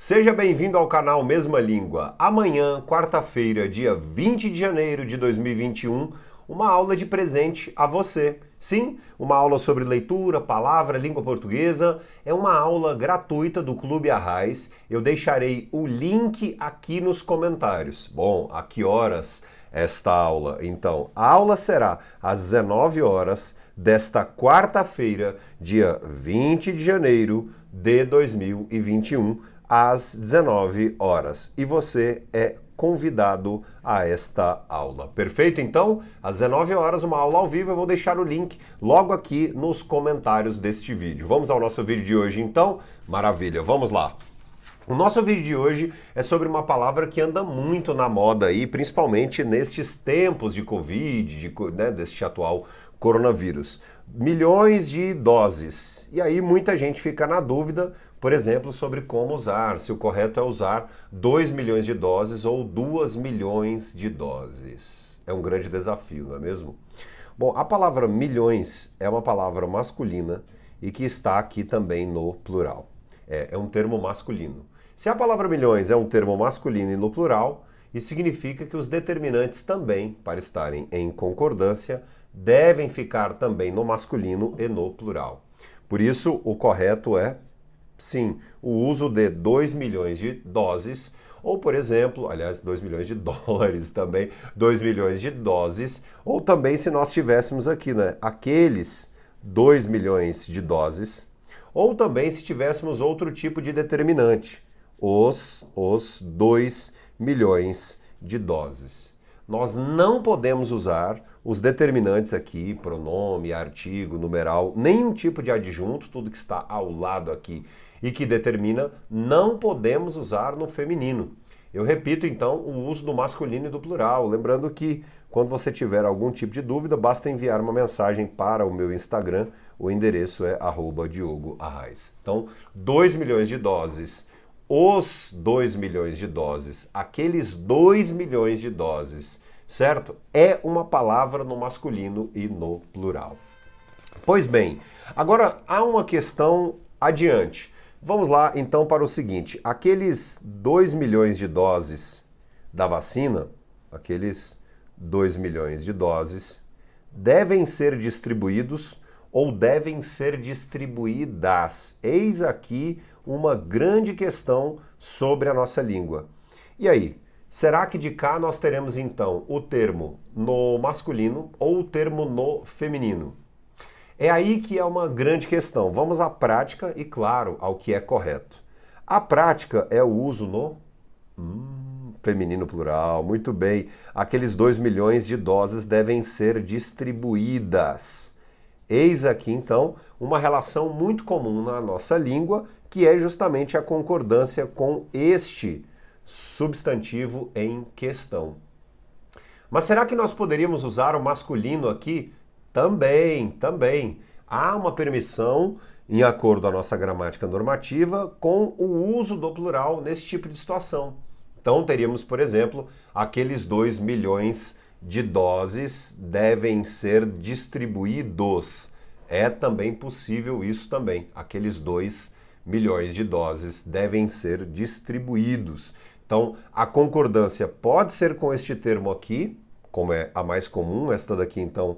Seja bem-vindo ao canal Mesma Língua. Amanhã, quarta-feira, dia 20 de janeiro de 2021, uma aula de presente a você. Sim, uma aula sobre leitura, palavra, língua portuguesa. É uma aula gratuita do Clube Arraiz. Eu deixarei o link aqui nos comentários. Bom, a que horas esta aula? Então, a aula será às 19 horas desta quarta-feira, dia 20 de janeiro de 2021, às 19 horas. E você é convidado a esta aula. Perfeito? Então, às 19 horas, uma aula ao vivo. Eu vou deixar o link logo aqui nos comentários deste vídeo. Vamos ao nosso vídeo de hoje, então? Maravilha, vamos lá. O nosso vídeo de hoje é sobre uma palavra que anda muito na moda aí, principalmente nestes tempos de Covid, deste atual coronavírus. Milhões de doses. E aí muita gente fica na dúvida, por exemplo, sobre como usar, se o correto é usar 2 milhões de doses ou 2 milhões de doses. É um grande desafio, não é mesmo? Bom, a palavra milhões é uma palavra masculina e que está aqui também no plural. É um termo masculino. Se a palavra milhões é um termo masculino e no plural, isso significa que os determinantes também, para estarem em concordância, devem ficar também no masculino e no plural. Por isso, o correto é, sim, o uso de 2 milhões de doses, ou, por exemplo, aliás, 2 milhões de dólares também, 2 milhões de doses, ou também se nós tivéssemos aqui, aqueles 2 milhões de doses, ou também se tivéssemos outro tipo de determinante, os 2 milhões de doses. Nós não podemos usar os determinantes aqui, pronome, artigo, numeral, nenhum tipo de adjunto, tudo que está ao lado aqui e que determina, não podemos usar no feminino. Eu repito então o uso do masculino e do plural, lembrando que quando você tiver algum tipo de dúvida, basta enviar uma mensagem para o meu Instagram, o endereço é @DiogoArraiz. Então, 2 milhões de doses, os 2 milhões de doses, aqueles 2 milhões de doses, certo? É uma palavra no masculino e no plural. Pois bem, agora há uma questão adiante. Vamos lá então para o seguinte, aqueles 2 milhões de doses da vacina, aqueles 2 milhões de doses, devem ser distribuídos ou devem ser distribuídas? Eis aqui uma grande questão sobre a nossa língua. E aí, será que de cá nós teremos então o termo no masculino ou o termo no feminino? É aí que é uma grande questão. Vamos à prática e, claro, ao que é correto. A prática é o uso no feminino plural. Muito bem. Aqueles 2 milhões de doses devem ser distribuídas. Eis aqui, então, uma relação muito comum na nossa língua, que é justamente a concordância com este substantivo em questão. Mas será que nós poderíamos usar o masculino aqui? Também. Há uma permissão, em acordo à nossa gramática normativa, com o uso do plural nesse tipo de situação. Então teríamos, por exemplo, aqueles 2 milhões de doses devem ser distribuídos. É também possível isso também. Aqueles 2 milhões de doses devem ser distribuídos. Então, a concordância pode ser com este termo aqui, como é a mais comum, esta daqui então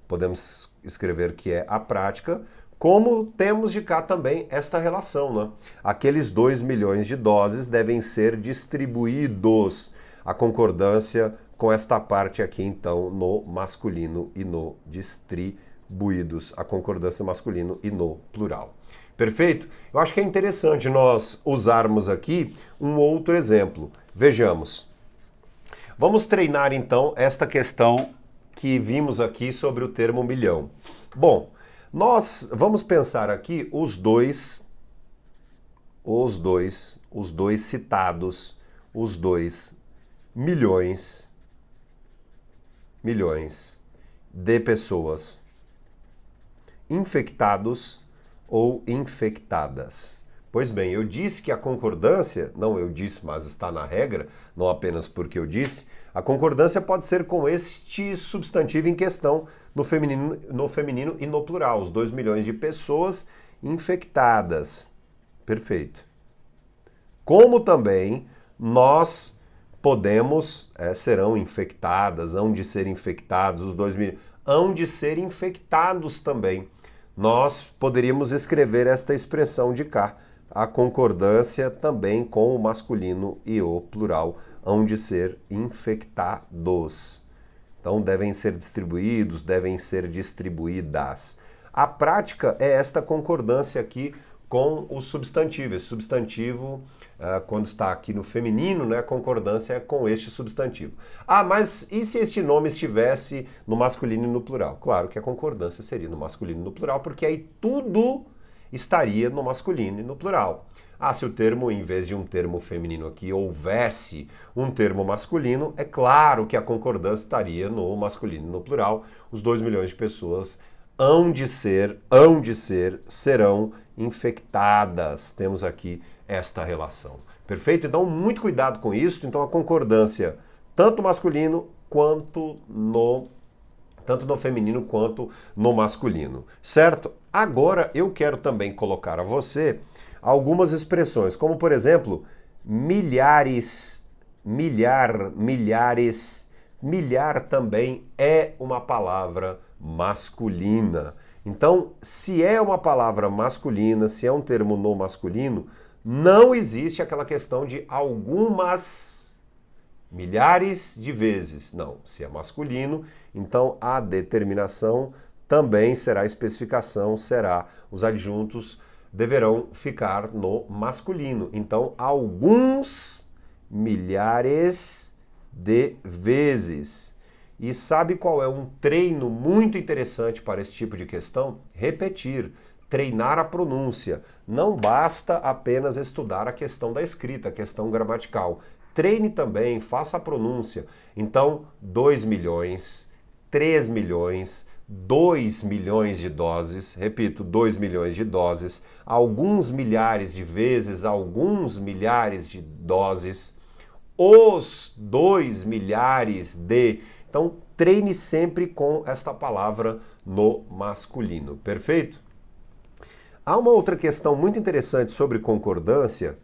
podemos escrever que é a prática, como temos de cá também esta relação, né? Aqueles 2 milhões de doses devem ser distribuídos. A concordância com esta parte aqui, então, no masculino e no distribuídos. A concordância no masculino e no plural. Perfeito? Eu acho que é interessante nós usarmos aqui um outro exemplo. Vejamos. Vamos treinar, então, esta questão que vimos aqui sobre o termo milhão. Bom, nós vamos pensar aqui os dois citados, os 2 milhões de pessoas infectados ou infectadas. Pois bem, eu disse que a concordância, não eu disse, mas está na regra, não apenas porque eu disse, a concordância pode ser com este substantivo em questão no feminino e no plural, os 2 milhões de pessoas infectadas. Perfeito. como também nós podemos, serão infectadas, hão de ser infectados, os 2 milhões, hão de ser infectados também. Nós poderíamos escrever esta expressão de cá, a concordância também com o masculino e o plural, hão de ser infectados. Então devem ser distribuídos, devem ser distribuídas. A prática é esta concordância aqui com o substantivo. Esse substantivo, quando está aqui no feminino, né, a concordância é com este substantivo. Ah, mas e se este nome estivesse no masculino e no plural? Claro que a concordância seria no masculino e no plural, porque aí tudo estaria no masculino e no plural. Ah, se o termo, em vez de um termo feminino aqui, houvesse um termo masculino, é claro que a concordância estaria no masculino e no plural. Os 2 milhões de pessoas hão de ser, serão infectadas. Temos aqui esta relação. Perfeito? Então, muito cuidado com isso. Então, a concordância, tanto masculino quanto tanto no feminino quanto no masculino. Certo? Agora, eu quero também colocar a você algumas expressões, como, por exemplo, milhares, milhares. Milhar também é uma palavra masculina. Então, se é uma palavra masculina, se é um termo no masculino, não existe aquela questão de algumas milhares de vezes. Não, se é masculino, então a determinação também será a especificação, será os adjuntos deverão ficar no masculino. Então, alguns milhares de vezes. E sabe qual é um treino muito interessante para esse tipo de questão? Repetir, treinar a pronúncia. Não basta apenas estudar a questão da escrita, a questão gramatical. Treine também, faça a pronúncia. Então, 2 milhões, 3 milhões, 2 milhões de doses, repito, 2 milhões de doses, alguns milhares de vezes, alguns milhares de doses, os 2 milhares de... Então, treine sempre com esta palavra no masculino, perfeito? Há uma outra questão muito interessante sobre concordância,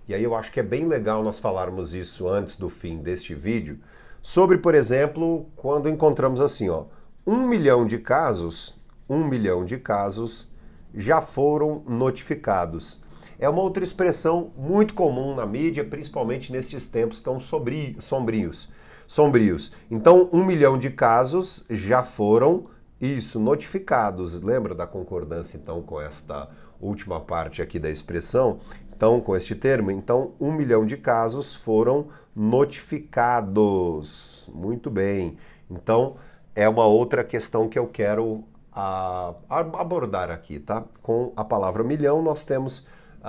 e aí eu acho que é bem legal nós falarmos isso antes do fim deste vídeo, sobre, por exemplo, quando encontramos assim, ó, 1 milhão de casos já foram notificados. É uma outra expressão muito comum na mídia, principalmente nestes tempos tão sombrios. Então, 1 milhão de casos já foram, notificados. Lembra da concordância, então, com esta última parte aqui da expressão? Então, com este termo, então, 1 milhão de casos foram notificados. Muito bem. Então, é uma outra questão que eu quero abordar aqui, tá? Com a palavra milhão, nós temos,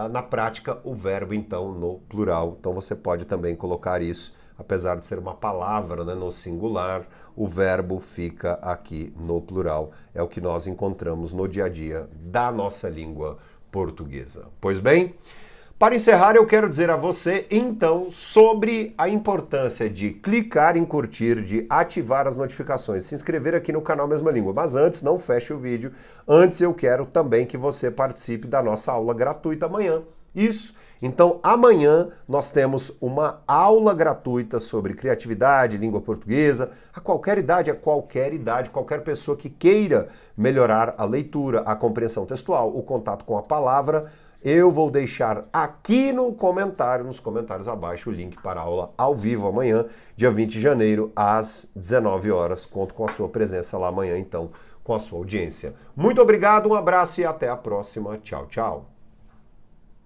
na prática, o verbo, então, no plural. Então, você pode também colocar isso. Apesar de ser uma palavra, né, no singular, o verbo fica aqui no plural. É o que nós encontramos no dia a dia da nossa língua portuguesa. Pois bem, para encerrar, eu quero dizer a você, então, sobre a importância de clicar em curtir, de ativar as notificações, se inscrever aqui no canal Mesma Língua. Mas antes, não feche o vídeo. Antes, eu quero também que você participe da nossa aula gratuita amanhã. Isso! Então, amanhã nós temos uma aula gratuita sobre criatividade, língua portuguesa, a qualquer idade, qualquer pessoa que queira melhorar a leitura, a compreensão textual, o contato com a palavra. Eu vou deixar aqui nos comentários abaixo, o link para a aula ao vivo amanhã, dia 20 de janeiro, às 19 horas. Conto com a sua presença lá amanhã, então, com a sua audiência. Muito obrigado, um abraço e até a próxima. Tchau, tchau.